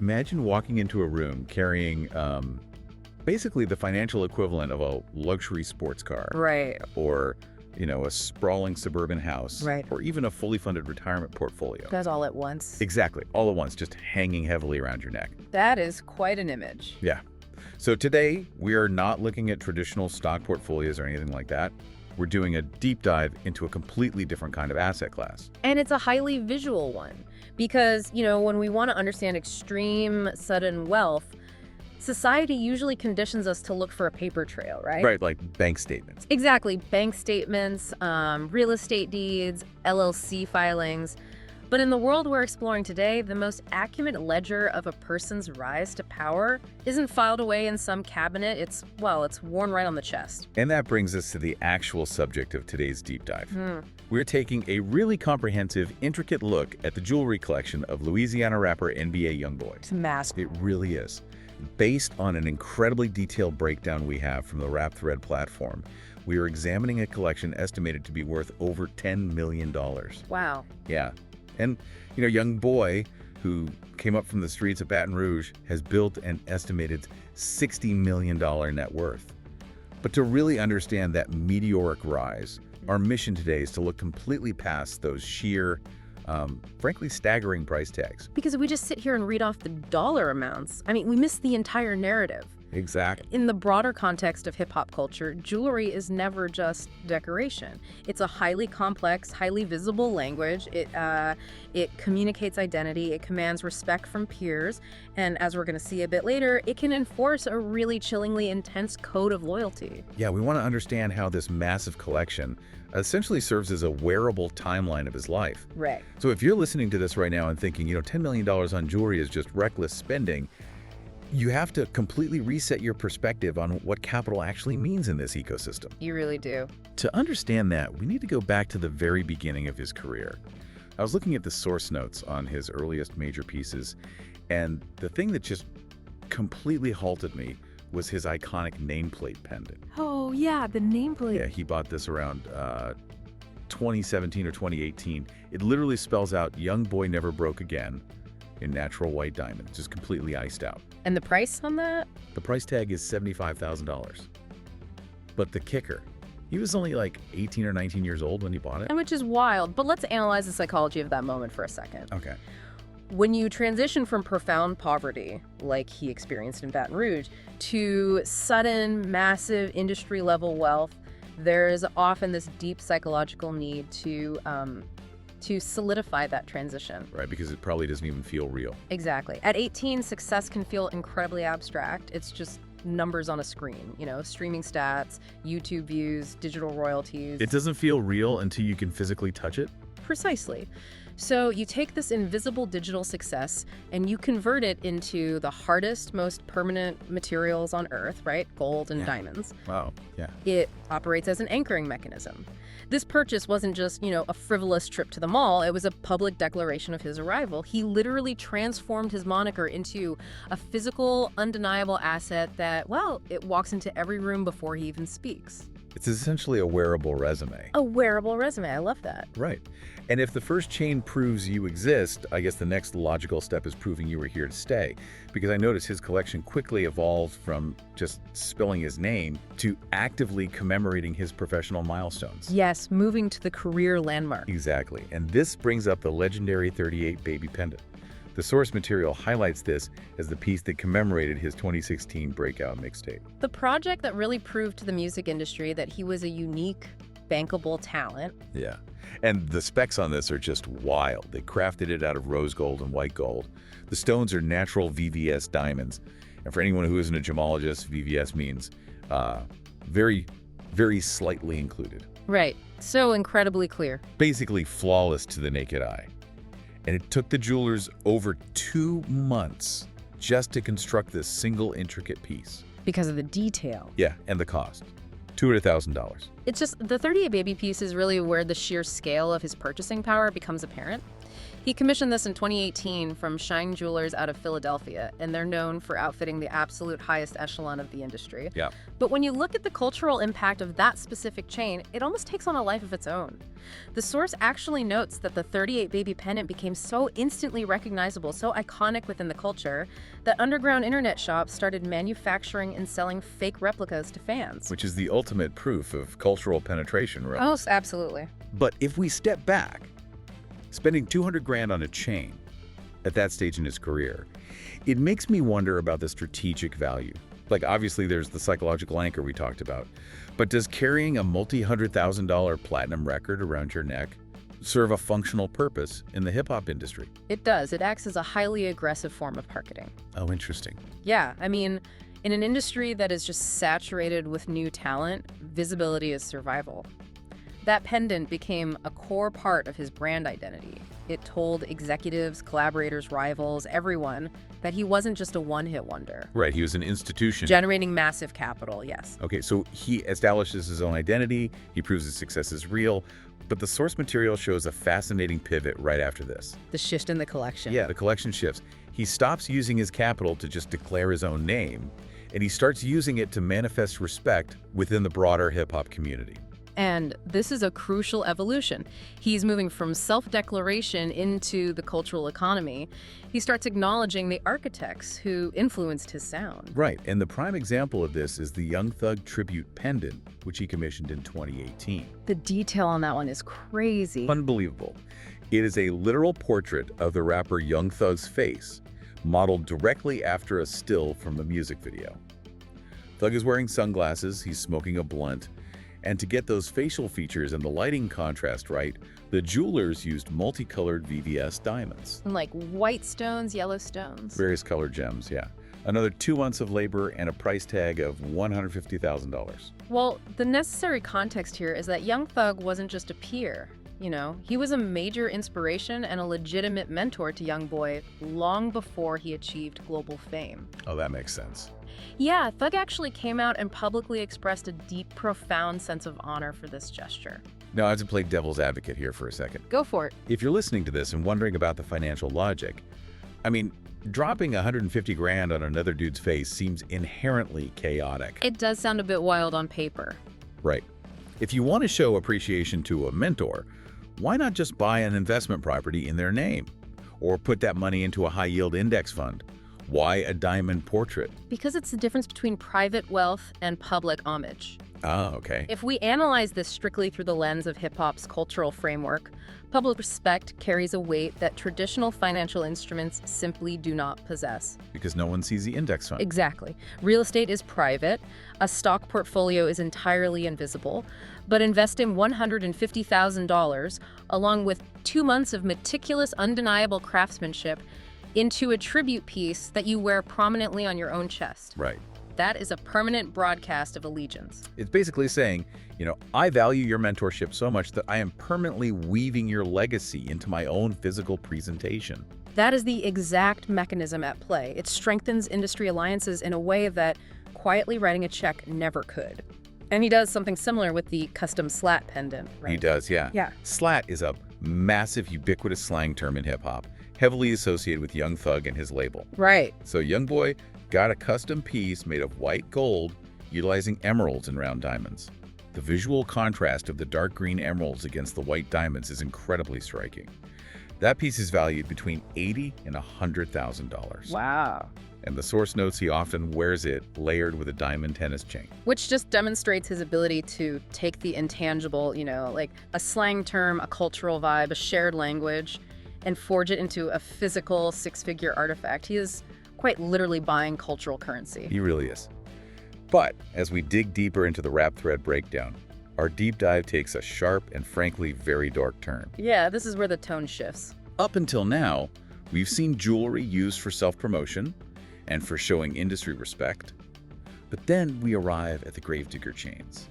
Imagine walking into a room carrying basically the financial equivalent of a luxury sports car. Right. Or, a sprawling suburban house. Right. Or even a fully funded retirement portfolio. That's all at once. Exactly. All at once, just hanging heavily around your neck. That is quite an image. Yeah. So today, we are not looking at traditional stock portfolios or anything like that. We're doing a deep dive into a completely different kind of asset class. And it's a highly visual one because, when we want to understand extreme sudden wealth, society usually conditions us to look for a paper trail, right? Right, like bank statements. Exactly. Bank statements, real estate deeds, LLC filings. But in the world we're exploring today, the most accurate ledger of a person's rise to power isn't filed away in some cabinet. It's worn right on the chest. And that brings us to the actual subject of today's deep dive. We're taking a really comprehensive, intricate look at the jewelry collection of Louisiana rapper NBA YoungBoy. It's massive. It really is. Based on an incredibly detailed breakdown we have from the Rap Thread platform, we are examining a collection estimated to be worth over $10 million. Wow. Yeah. And, YoungBoy, who came up from the streets of Baton Rouge, has built an estimated $60 million net worth. But to really understand that meteoric rise, our mission today is to look completely past those sheer, frankly, staggering price tags. Because if we just sit here and read off the dollar amounts, we miss the entire narrative. Exactly. In the broader context of hip-hop culture, jewelry is never just decoration. It's a highly complex, highly visible language. It communicates identity, it commands respect from peers, and as we're going to see a bit later, it can enforce a really chillingly intense code of loyalty. Yeah, we want to understand how this massive collection essentially serves as a wearable timeline of his life. Right. So if you're listening to this right now and thinking, $10 million on jewelry is just reckless spending, you have to completely reset your perspective on what capital actually means in this ecosystem. You really do. To understand that, we need to go back to the very beginning of his career. I was looking at the source notes on his earliest major pieces, and the thing that just completely halted me was his iconic nameplate pendant. Oh, yeah, the nameplate. Yeah, he bought this around 2017 or 2018. It literally spells out "Young Boy Never Broke Again" in natural white diamond, just completely iced out. And the price on that? The price tag is $75,000. But the kicker, he was only like 18 or 19 years old when he bought it. And which is wild, but let's analyze the psychology of that moment for a second. Okay. When you transition from profound poverty, like he experienced in Baton Rouge, to sudden, massive industry-level wealth, there is often this deep psychological need to solidify that transition. Right, because it probably doesn't even feel real. Exactly. At 18, success can feel incredibly abstract. It's just numbers on a screen, streaming stats, YouTube views, digital royalties. It doesn't feel real until you can physically touch it? Precisely. So you take this invisible digital success and you convert it into the hardest, most permanent materials on Earth, right? Gold and diamonds. Wow, yeah. It operates as an anchoring mechanism. This purchase wasn't just, a frivolous trip to the mall. It was a public declaration of his arrival. He literally transformed his moniker into a physical, undeniable asset that, it walks into every room before he even speaks. It's essentially a wearable resume. A wearable resume. I love that. Right. And if the first chain proves you exist, I guess the next logical step is proving you were here to stay. Because I noticed his collection quickly evolved from just spilling his name to actively commemorating his professional milestones. Yes, moving to the career landmark. Exactly. And this brings up the legendary 38 baby pendant. The source material highlights this as the piece that commemorated his 2016 breakout mixtape. The project that really proved to the music industry that he was a unique, bankable talent. Yeah. And the specs on this are just wild. They crafted it out of rose gold and white gold. The stones are natural VVS diamonds. And for anyone who isn't a gemologist, VVS means very, very slightly included. Right. So incredibly clear. Basically flawless to the naked eye. And it took the jewelers over 2 months just to construct this single intricate piece. Because of the detail. Yeah, and the cost. $200,000. It's just the 38 baby piece is really where the sheer scale of his purchasing power becomes apparent. He commissioned this in 2018 from Shine Jewelers out of Philadelphia, and they're known for outfitting the absolute highest echelon of the industry. Yeah. But when you look at the cultural impact of that specific chain, it almost takes on a life of its own. The source actually notes that the 38 baby pendant became so instantly recognizable, so iconic within the culture, that underground internet shops started manufacturing and selling fake replicas to fans. Which is the ultimate proof of cultural penetration, right? Oh, absolutely. But if we step back, spending 200 grand on a chain at that stage in his career, it makes me wonder about the strategic value. Like, obviously, there's the psychological anchor we talked about, but does carrying a multi-$100,000 platinum record around your neck serve a functional purpose in the hip-hop industry? It does. It acts as a highly aggressive form of marketing. Oh, interesting. Yeah, I mean, in an industry that is just saturated with new talent, visibility is survival. That pendant became a core part of his brand identity. It told executives, collaborators, rivals, everyone that he wasn't just a one-hit wonder. Right, he was an institution. Generating massive capital, yes. Okay, so he establishes his own identity, he proves his success is real, but the source material shows a fascinating pivot right after this. The shift in the collection. Yeah, the collection shifts. He stops using his capital to just declare his own name, and he starts using it to manifest respect within the broader hip-hop community. And this is a crucial evolution. He's moving from self-declaration into the cultural economy. He starts acknowledging the architects who influenced his sound. Right, and the prime example of this is the Young Thug tribute pendant, which he commissioned in 2018. The detail on that one is crazy. Unbelievable. It is a literal portrait of the rapper Young Thug's face, modeled directly after a still from a music video. Thug is wearing sunglasses, he's smoking a blunt, and to get those facial features and the lighting contrast right, the jewelers used multicolored VVS diamonds. Like white stones, yellow stones. Various colored gems, yeah. Another 2 months of labor and a price tag of $150,000. Well, the necessary context here is that Young Thug wasn't just a peer. You know, he was a major inspiration and a legitimate mentor to Young Boy long before he achieved global fame. Oh, that makes sense. Yeah, Thug actually came out and publicly expressed a deep, profound sense of honor for this gesture. Now, I have to play devil's advocate here for a second. Go for it. If you're listening to this and wondering about the financial logic, I mean, dropping 150 grand on another dude's face seems inherently chaotic. It does sound a bit wild on paper. Right. If you want to show appreciation to a mentor, why not just buy an investment property in their name? Or put that money into a high-yield index fund? Why a diamond portrait? Because it's the difference between private wealth and public homage. Ah, okay. If we analyze this strictly through the lens of hip-hop's cultural framework, public respect carries a weight that traditional financial instruments simply do not possess. Because no one sees the index fund. Exactly. Real estate is private, a stock portfolio is entirely invisible, but investing $150,000, along with 2 months of meticulous, undeniable craftsmanship, into a tribute piece that you wear prominently on your own chest. Right. That is a permanent broadcast of allegiance. It's basically saying, I value your mentorship so much that I am permanently weaving your legacy into my own physical presentation. That is the exact mechanism at play. It strengthens industry alliances in a way that quietly writing a check never could. And he does something similar with the custom slat pendant, right? He does, yeah. Yeah. Slat is a massive, ubiquitous slang term in hip-hop, heavily associated with Young Thug and his label. Right. So Young Boy got a custom piece made of white gold, utilizing emeralds and round diamonds. The visual contrast of the dark green emeralds against the white diamonds is incredibly striking. That piece is valued between $80,000 and $100,000. Wow. And the source notes he often wears it layered with a diamond tennis chain. Which just demonstrates his ability to take the intangible, like a slang term, a cultural vibe, a shared language, and forge it into a physical six-figure artifact. He is quite literally buying cultural currency. He really is. But as we dig deeper into the rap thread breakdown, our deep dive takes a sharp and frankly very dark turn. Yeah, this is where the tone shifts. Up until now, we've seen jewelry used for self-promotion and for showing industry respect. But then we arrive at the gravedigger chains.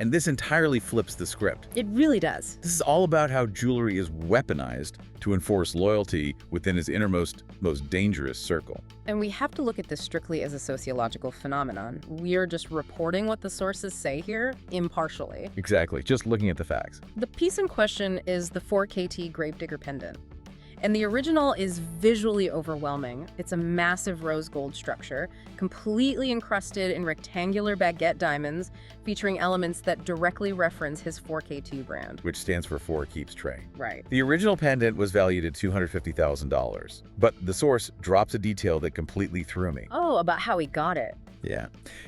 And this entirely flips the script. It really does. This is all about how jewelry is weaponized to enforce loyalty within his innermost, most dangerous circle. And we have to look at this strictly as a sociological phenomenon. We are just reporting what the sources say here impartially. Exactly, just looking at the facts. The piece in question is the 4KT gravedigger pendant. And the original is visually overwhelming. It's a massive rose gold structure, completely encrusted in rectangular baguette diamonds, featuring elements that directly reference his 4K2 brand. which stands for Four Keeps Tray. Right. The original pendant was valued at $250,000, but the source drops a detail that completely threw me. Oh, about how he got it. Yeah.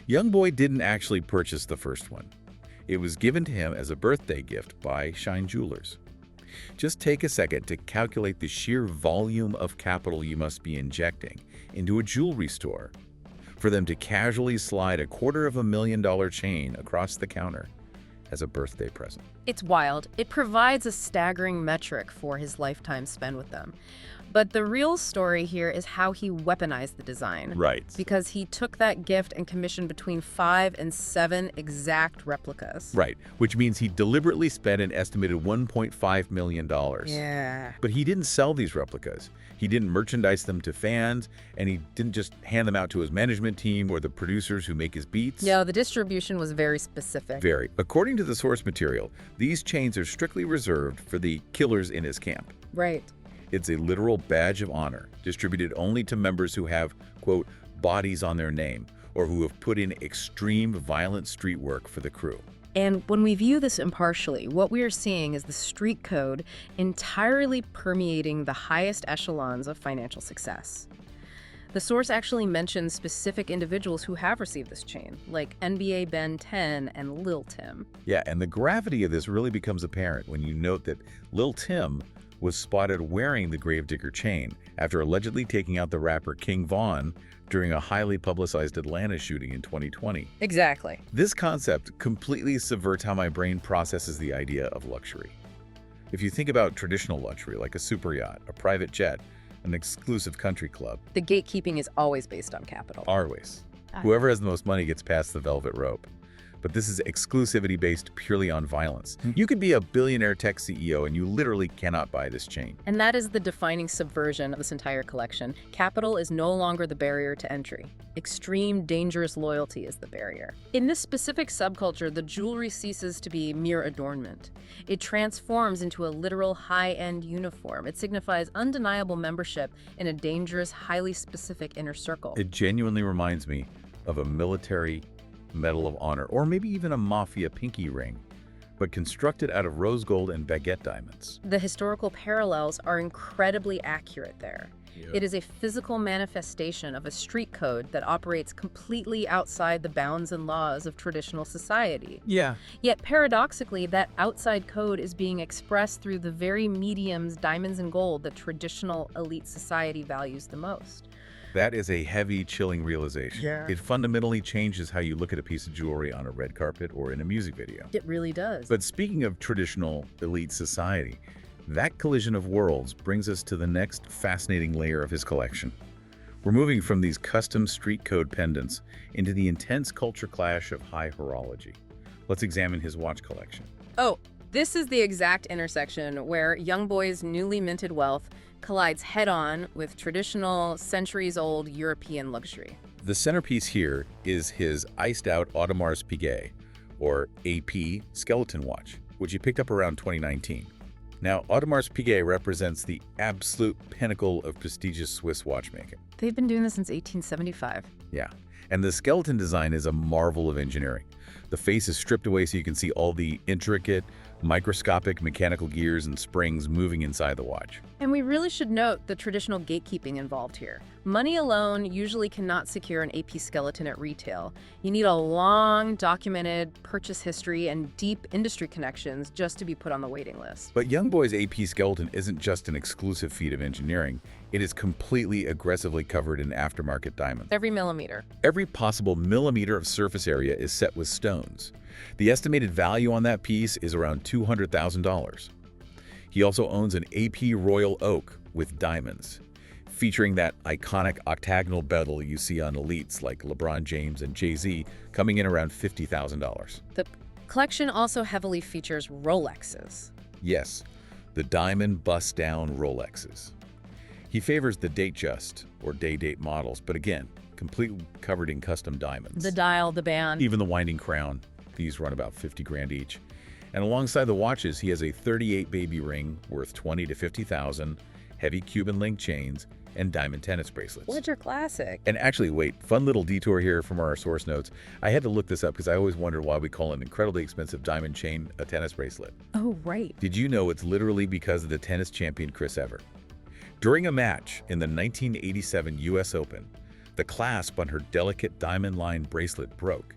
YoungBoy didn't actually purchase the first one. It was given to him as a birthday gift by Shine Jewelers. Just take a second to calculate the sheer volume of capital you must be injecting into a jewelry store for them to casually slide a $250,000 chain across the counter as a birthday present. It's wild. It provides a staggering metric for his lifetime spent with them. But the real story here is how he weaponized the design. Right. Because he took that gift and commissioned between 5 and 7 exact replicas. Right, which means he deliberately spent an estimated $1.5 million. Yeah. But he didn't sell these replicas. He didn't merchandise them to fans, and he didn't just hand them out to his management team or the producers who make his beats. No, the distribution was very specific. Very. According to the source material, these chains are strictly reserved for the killers in his camp. Right. It's a literal badge of honor, distributed only to members who have, quote, bodies on their name, or who have put in extreme violent street work for the crew. And when we view this impartially, what we are seeing is the street code entirely permeating the highest echelons of financial success. The source actually mentions specific individuals who have received this chain, like NBA Ben 10 and Lil Tim. Yeah, and the gravity of this really becomes apparent when you note that Lil Tim was spotted wearing the Gravedigger chain after allegedly taking out the rapper King Von during a highly publicized Atlanta shooting in 2020. Exactly. This concept completely subverts how my brain processes the idea of luxury. If you think about traditional luxury, like a super yacht, a private jet, an exclusive country club, The gatekeeping is always based on capital. always. Whoever has the most money gets past the velvet rope. But this is exclusivity based purely on violence. You could be a billionaire tech CEO and you literally cannot buy this chain. And that is the defining subversion of this entire collection. Capital is no longer the barrier to entry. Extreme, dangerous loyalty is the barrier. In this specific subculture, the jewelry ceases to be mere adornment. It transforms into a literal high-end uniform. It signifies undeniable membership in a dangerous, highly specific inner circle. It genuinely reminds me of a military Medal of Honor, or maybe even a mafia pinky ring, but constructed out of rose gold and baguette diamonds. The historical parallels are incredibly accurate there. It is a physical manifestation of a street code that operates completely outside the bounds and laws of traditional society. Yeah. Yet paradoxically, that outside code is being expressed through the very mediums, diamonds and gold, that traditional elite society values the most. That is a heavy, chilling realization. Yeah. It fundamentally changes how you look at a piece of jewelry on a red carpet or in a music video. It really does. But speaking of traditional elite society, that collision of worlds brings us to the next fascinating layer of his collection. We're moving from these custom street code pendants into the intense culture clash of high horology. Let's examine his watch collection. Oh, this is the exact intersection where YoungBoy's newly minted wealth collides head-on with traditional, centuries-old European luxury. The centerpiece here is his iced-out Audemars Piguet, or AP, skeleton watch, which he picked up around 2019. Now, Audemars Piguet represents the absolute pinnacle of prestigious Swiss watchmaking. They've been doing this since 1875. Yeah, and the skeleton design is a marvel of engineering. The face is stripped away so you can see all the intricate, microscopic mechanical gears and springs moving inside the watch. And we really should note the traditional gatekeeping involved here. Money alone usually cannot secure an AP skeleton at retail. You need a long, documented purchase history and deep industry connections just to be put on the waiting list. But YoungBoy's AP skeleton isn't just an exclusive feat of engineering. It is completely aggressively covered in aftermarket diamonds. Every millimeter. Every possible millimeter of surface area is set with stones. The estimated value on that piece is around $200,000. He also owns an AP Royal Oak with diamonds, featuring that iconic octagonal bezel you see on elites like LeBron James and Jay-Z, coming in around $50,000. The collection also heavily features Rolexes. Yes, the diamond bust-down Rolexes. He favors the Datejust, or day-date models, but again, completely covered in custom diamonds. The dial, the band. Even the winding crown. These run about 50 grand each. And alongside the watches, he has a 38 baby ring worth 20 to 50,000, heavy Cuban link chains, and diamond tennis bracelets. Ledger classic. And actually, wait, fun little detour here from our source notes. I had to look this up because I always wondered why we call an incredibly expensive diamond chain a tennis bracelet. Oh, right. Did you know it's literally because of the tennis champion Chris Evert? During a match in the 1987 U.S. Open, the clasp on her delicate diamond-lined bracelet broke,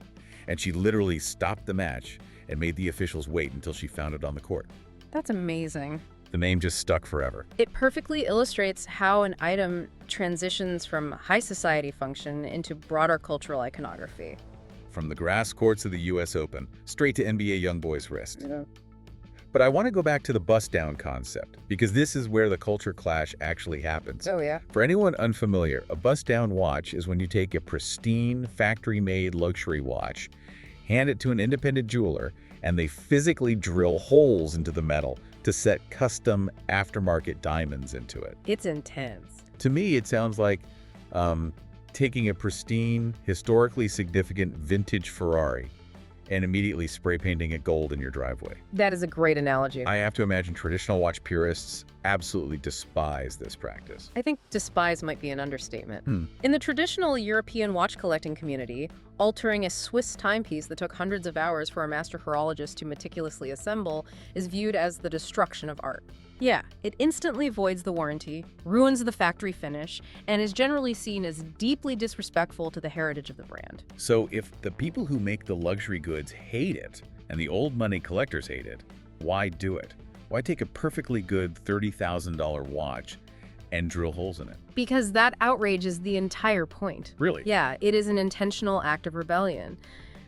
and she literally stopped the match and made the officials wait until she found it on the court. That's amazing. The name just stuck forever. It perfectly illustrates how an item transitions from high society function into broader cultural iconography. From the grass courts of the U.S. Open, straight to NBA YoungBoy's wrist. Yeah. But I want to go back to the bust-down concept, because this is where the culture clash actually happens. Oh, yeah. For anyone unfamiliar, a bust-down watch is when you take a pristine, factory-made luxury watch, hand it to an independent jeweler, and they physically drill holes into the metal to set custom aftermarket diamonds into it. It's intense. To me, it sounds like taking a pristine, historically significant vintage Ferrari and immediately spray painting it gold in your driveway. That is a great analogy. I have to imagine traditional watch purists absolutely despise this practice. I think despise might be an understatement. In the traditional European watch collecting community, altering a Swiss timepiece that took hundreds of hours for a master horologist to meticulously assemble is viewed as the destruction of art. Yeah, it instantly voids the warranty, ruins the factory finish, and is generally seen as deeply disrespectful to the heritage of the brand. So if the people who make the luxury goods hate it, and the old money collectors hate it, why do it? Why take a perfectly good $30,000 watch and drill holes in it? Because that outrage is the entire point. Really? Yeah, it is an intentional act of rebellion.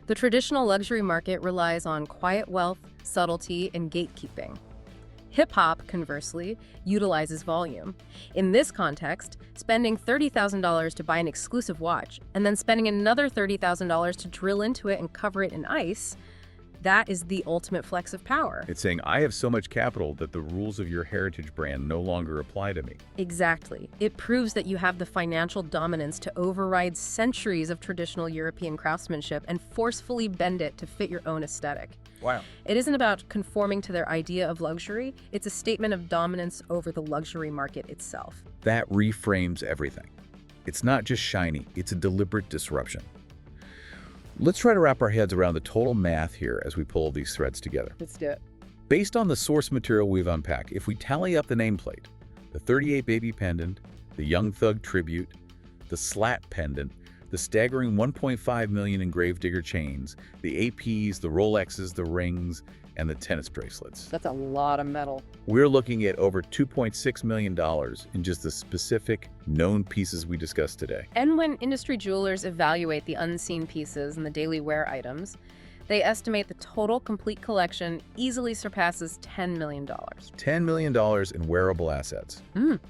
The traditional luxury market relies on quiet wealth, subtlety, and gatekeeping. Hip-hop, conversely, utilizes volume. In this context, spending $30,000 to buy an exclusive watch and then spending another $30,000 to drill into it and cover it in ice, that is the ultimate flex of power. It's saying, I have so much capital that the rules of your heritage brand no longer apply to me. Exactly. It proves that you have the financial dominance to override centuries of traditional European craftsmanship and forcefully bend it to fit your own aesthetic. Wow. It isn't about conforming to their idea of luxury, it's a statement of dominance over the luxury market itself. That reframes everything. It's not just shiny, it's a deliberate disruption. Let's try to wrap our heads around the total math here as we pull these threads together. Let's do it. Based on the source material we've unpacked, if we tally up the nameplate, the 38 baby pendant, the Young Thug tribute, the slat pendant, the staggering 1.5 million in Gravedigger chains, the APs, the Rolexes, the rings, and the tennis bracelets. That's a lot of metal. We're looking at over $2.6 million in just the specific known pieces we discussed today. And when industry jewelers evaluate the unseen pieces and the daily wear items, they estimate the total complete collection easily surpasses $10 million. $10 million in wearable assets.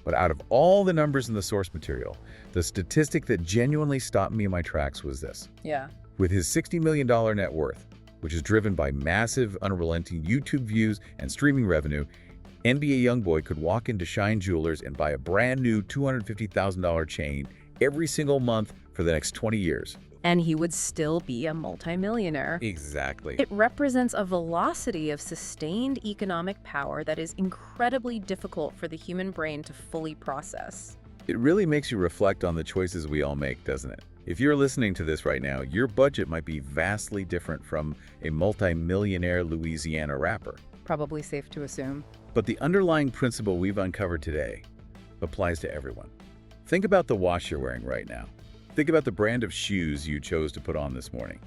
But out of all the numbers in the source material, the statistic that genuinely stopped me in my tracks was this. Yeah. With his $60 million net worth, which is driven by massive, unrelenting YouTube views and streaming revenue, NBA YoungBoy could walk into Shine Jewelers and buy a brand new $250,000 chain every single month for the next 20 years. And he would still be a multimillionaire. Exactly. It represents a velocity of sustained economic power that is incredibly difficult for the human brain to fully process. It really makes you reflect on the choices we all make, doesn't it? If you're listening to this right now, your budget might be vastly different from a multi-millionaire Louisiana rapper. Probably safe to assume. But the underlying principle we've uncovered today applies to everyone. Think about the watch you're wearing right now. Think about the brand of shoes you chose to put on this morning.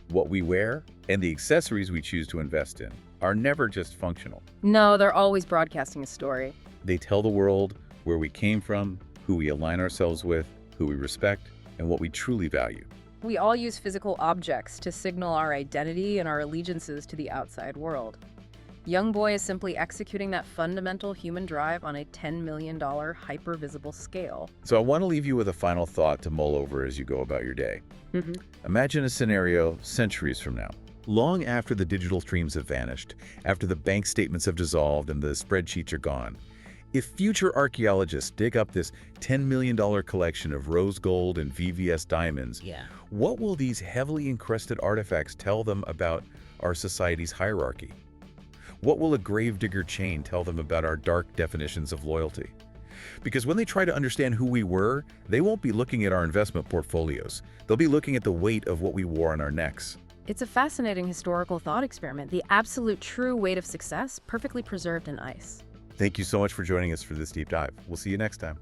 What we wear and the accessories we choose to invest in are never just functional. No, they're always broadcasting a story. They tell the world where we came from, who we align ourselves with, who we respect, and what we truly value. We all use physical objects to signal our identity and our allegiances to the outside world. YoungBoy is simply executing that fundamental human drive on a $10 million hyper-visible scale. So I want to leave you with a final thought to mull over as you go about your day. Imagine a scenario centuries from now, long after the digital streams have vanished, after the bank statements have dissolved and the spreadsheets are gone. If future archaeologists dig up this $10 million collection of rose gold and VVS diamonds, what will these heavily encrusted artifacts tell them about our society's hierarchy? What will a Gravedigger chain tell them about our dark definitions of loyalty? Because when they try to understand who we were, they won't be looking at our investment portfolios. They'll be looking at the weight of what we wore on our necks. It's a fascinating historical thought experiment, the absolute true weight of success perfectly preserved in ice. Thank you so much for joining us for this deep dive. We'll see you next time.